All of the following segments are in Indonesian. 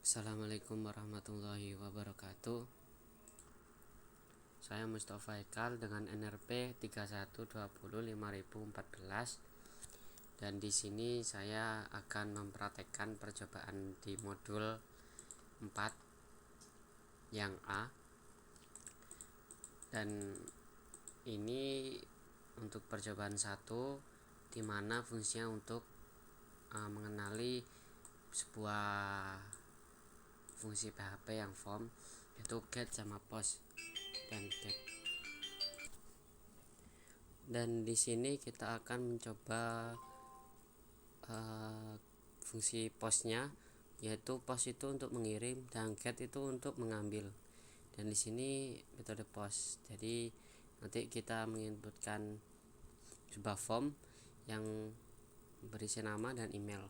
Assalamualaikum warahmatullahi wabarakatuh. Saya Mustafa Ekal dengan NRP 31205014 dan di sini saya akan mempraktekkan percobaan di modul 4 yang A. Dan ini untuk percobaan 1 di mana fungsinya untuk mengenali sebuah fungsi PHP yang form, yaitu get sama post dan get. Dan di sini kita akan mencoba fungsi postnya, yaitu post itu untuk mengirim dan get itu untuk mengambil. Dan di sini metode post. Jadi nanti kita menginputkan sebuah form yang berisi nama dan email.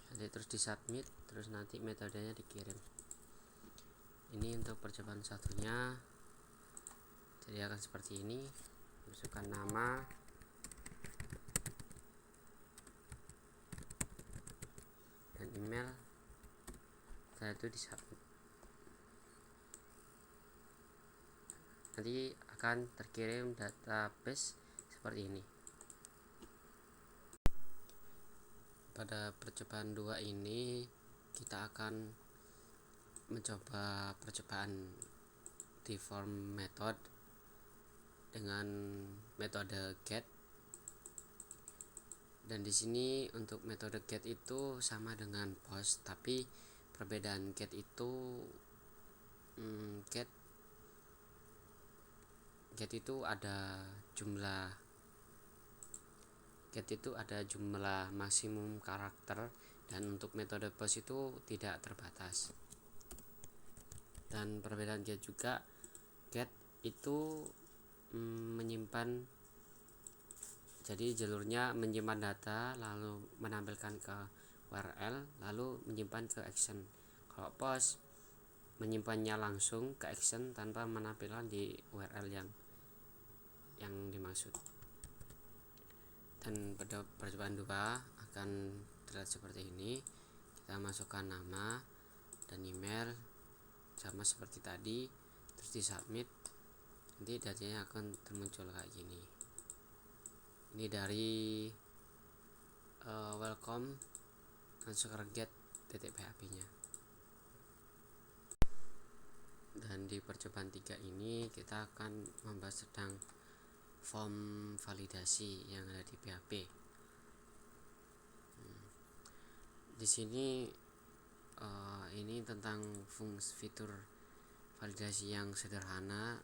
Jadi terus disubmit, terus nanti metodenya dikirim. Ini untuk percobaan satunya. Jadi akan seperti ini. Masukkan nama, dan email. Setelah itu disubmit. Nanti akan terkirim database seperti ini. Pada percobaan 2 ini kita akan mencoba percobaan di form method dengan metode get. Dan di sini untuk metode get itu sama dengan post, tapi perbedaan get itu get itu ada jumlah maksimum karakter, dan untuk metode post itu tidak terbatas. Dan perbedaan get juga, get itu menyimpan, jadi jalurnya menyimpan data lalu menampilkan ke URL lalu menyimpan ke action. Kalau post menyimpannya langsung ke action tanpa menampilkan di URL yang dimaksud. Dan pada percobaan 2 akan terlihat seperti ini. Kita masukkan nama dan email sama seperti tadi, terus disubmit. Nanti datanya akan termuncul kayak gini. Ini dari welcome get.php nya. Dan di percobaan 3 ini kita akan membahas tentang form validasi yang ada di PHP. Di sini ini tentang fitur validasi yang sederhana.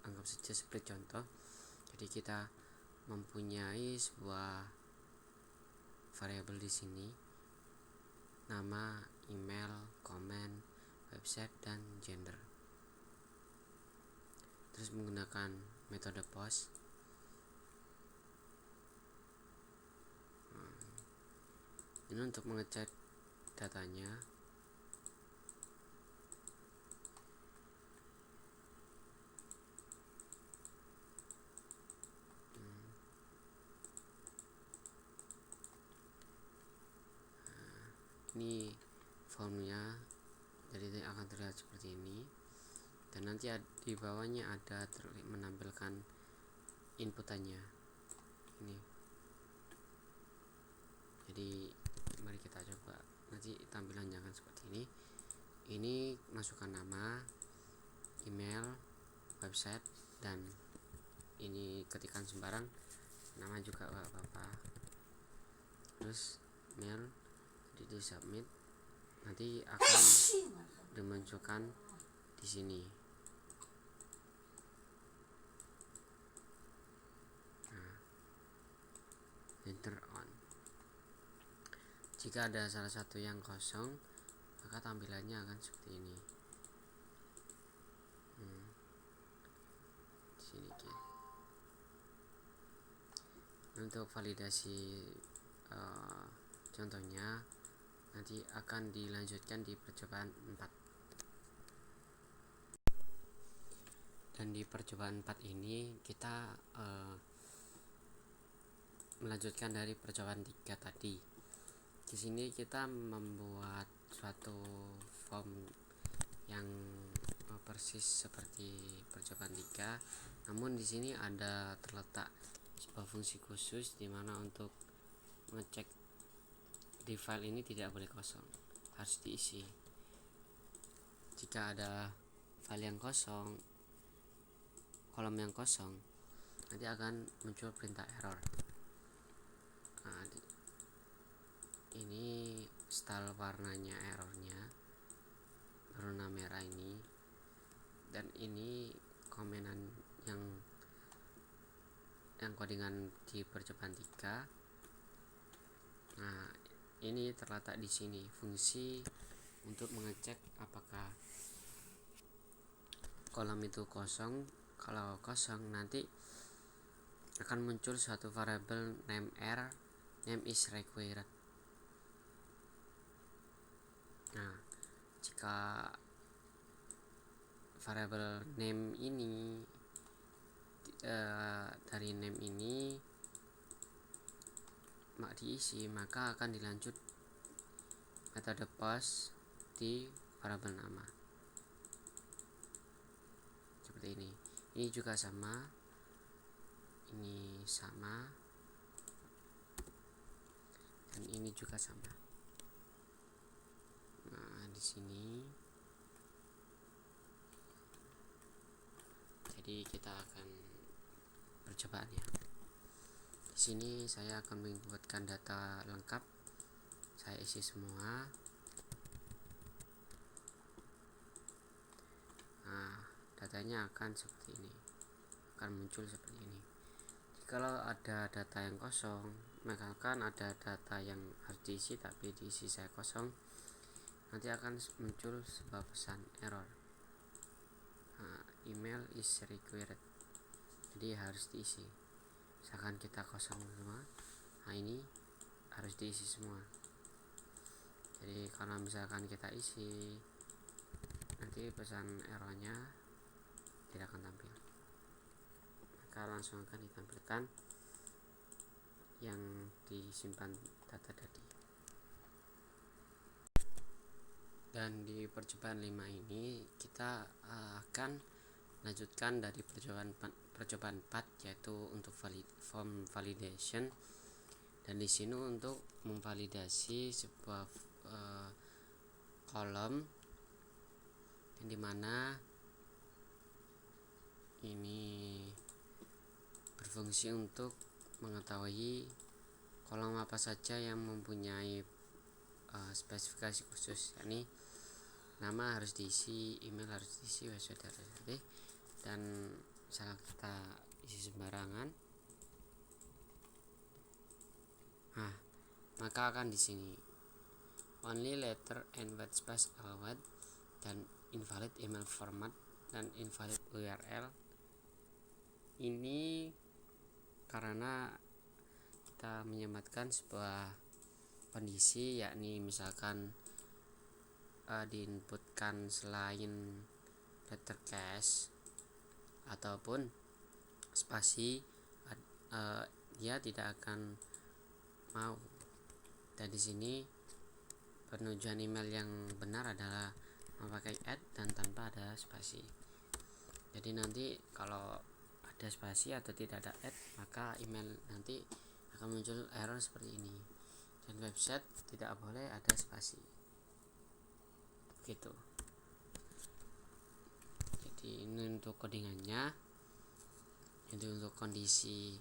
Anggap saja seperti contoh. Jadi kita mempunyai sebuah variabel di sini, nama, email, komen, website, dan gender. Terus menggunakan metode post. Ini untuk mengecek datanya. Ini formnya, jadi akan terlihat seperti ini. Dan nanti di bawahnya ada menampilkan inputannya ini. Jadi mari kita coba. Nanti tampilannya akan seperti ini. Ini masukkan nama, email, website, dan ini ketikan sembarang, nama juga apa-apa. Terus mail, di submit. Nanti akan dimunculkan di sini. Enter on. Jika ada salah satu yang kosong, maka tampilannya akan seperti ini. Di sini untuk validasi contohnya nanti akan dilanjutkan di percobaan 4. Dan di percobaan 4 ini kita melanjutkan dari percobaan 3 tadi. Di sini kita membuat suatu form yang persis seperti percobaan 3, namun di sini ada terletak sebuah fungsi khusus di mana untuk mengecek di file ini tidak boleh kosong, harus diisi. Jika ada file yang kosong, kolom yang kosong, nanti akan muncul perintah error. Nah, ini style warnanya errornya berwarna merah ini, dan ini komenan yang codingan di percobaan 3. Nah, ini terletak di sini fungsi untuk mengecek apakah kolom itu kosong. Kalau kosong, nanti akan muncul suatu variabel name is required. Nah, jika variabel name ini dari name ini diisi, maka akan dilanjut metode post di variabel nama seperti ini. Ini juga sama, ini sama, dan ini juga sama. Nah, di sini jadi kita akan percobaan ya. Di sini saya akan membuatkan data lengkap, saya isi semua. Nah, datanya akan seperti ini, akan muncul seperti ini. Kalau ada data yang kosong, maka akan ada data yang harus diisi tapi diisi saya kosong, nanti akan muncul sebuah pesan error. Nah, email is required, jadi harus diisi. Misalkan kita kosong semua, nah ini harus diisi semua. Jadi kalau misalkan kita isi, nanti pesan errornya tidak akan tampil, maka langsung akan ditampilkan yang disimpan data tadi. Dan di percobaan 5 ini kita akan lanjutkan dari percobaan 4, yaitu untuk form validation. Dan di sini untuk memvalidasi sebuah kolom yang dimana ini berfungsi untuk mengetahui kolom apa saja yang mempunyai spesifikasi khusus, yakni nama harus diisi, email harus diisi, website harus diisi, dan misalnya kita isi sembarangan, nah maka akan di sini only letter and white space allowed, dan invalid email format dan invalid URL. Ini karena kita menyematkan sebuah kondisi, yakni misalkan diinputkan selain lettercase ataupun spasi, dia tidak akan mau. Dan di sini penujuan email yang benar adalah memakai add dan tanpa ada spasi. Jadi nanti kalau ada spasi atau tidak ada add, maka email nanti akan muncul error seperti ini. Dan website tidak boleh ada spasi, begitu. Jadi ini untuk codingannya, itu untuk kondisi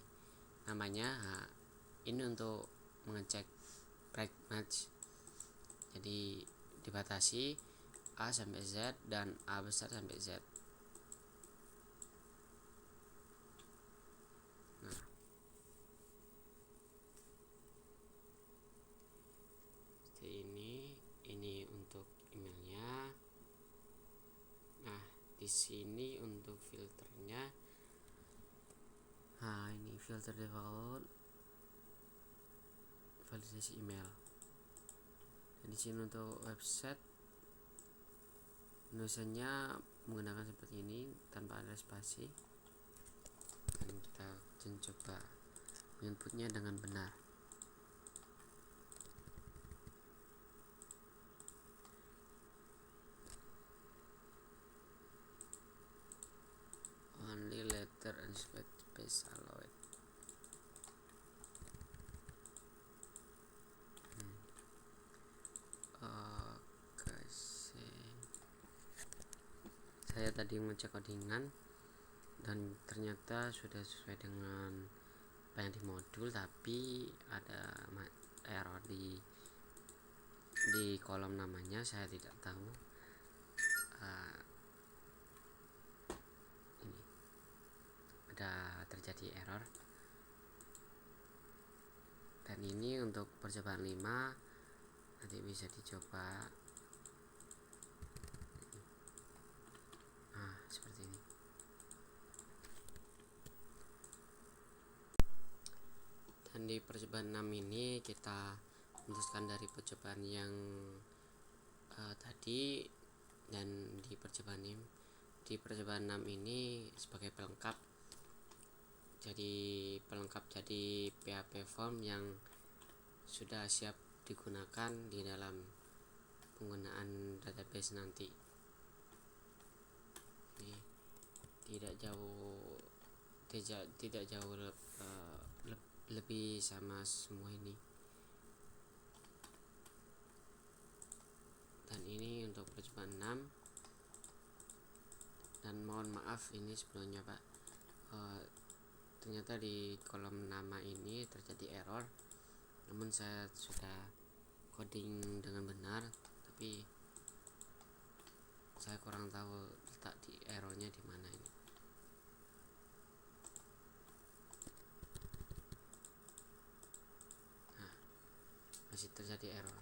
namanya. Nah, ini untuk mengecek break match, jadi dibatasi A sampai Z dan A besar sampai Z. Nah, seperti ini untuk emailnya. Nah, di sini untuk filternya, nah ini filter default validasi email. Dan di sini untuk website, penulisannya menggunakan seperti ini tanpa ada spasi. Dan kita coba inputnya dengan benar. phosphate base alloy. Oke, saya tadi ngecek codingan dan ternyata sudah sesuai dengan apa yang di modul, tapi ada error di kolom namanya. Saya tidak tahu. Ini ada terjadi error, dan ini untuk percobaan 5 nanti bisa dicoba. Nah, seperti ini. Dan di percobaan 6 ini kita meneruskan dari percobaan yang tadi, dan di percobaan 6 ini sebagai pelengkap, jadi PHP form yang sudah siap digunakan di dalam penggunaan database nanti. Ini tidak jauh lebih sama semua ini. Dan ini untuk percobaan 6. Dan mohon maaf ini sebelumnya Pak, ternyata di kolom nama ini terjadi error, namun saya sudah coding dengan benar, tapi saya kurang tahu letak di errornya di mana ini. Nah, masih terjadi error,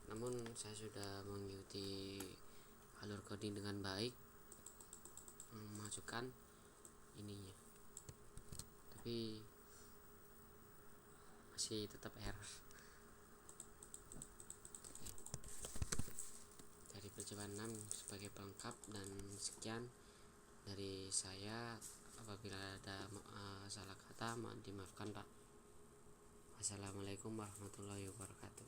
namun saya sudah mengikuti alur coding dengan baik, memasukkan ininya, tapi masih tetap error. Dari percobaan 6 sebagai pelengkap, dan sekian dari saya. Apabila ada salah kata mohon dimaafkan Pak. Assalamualaikum warahmatullahi wabarakatuh.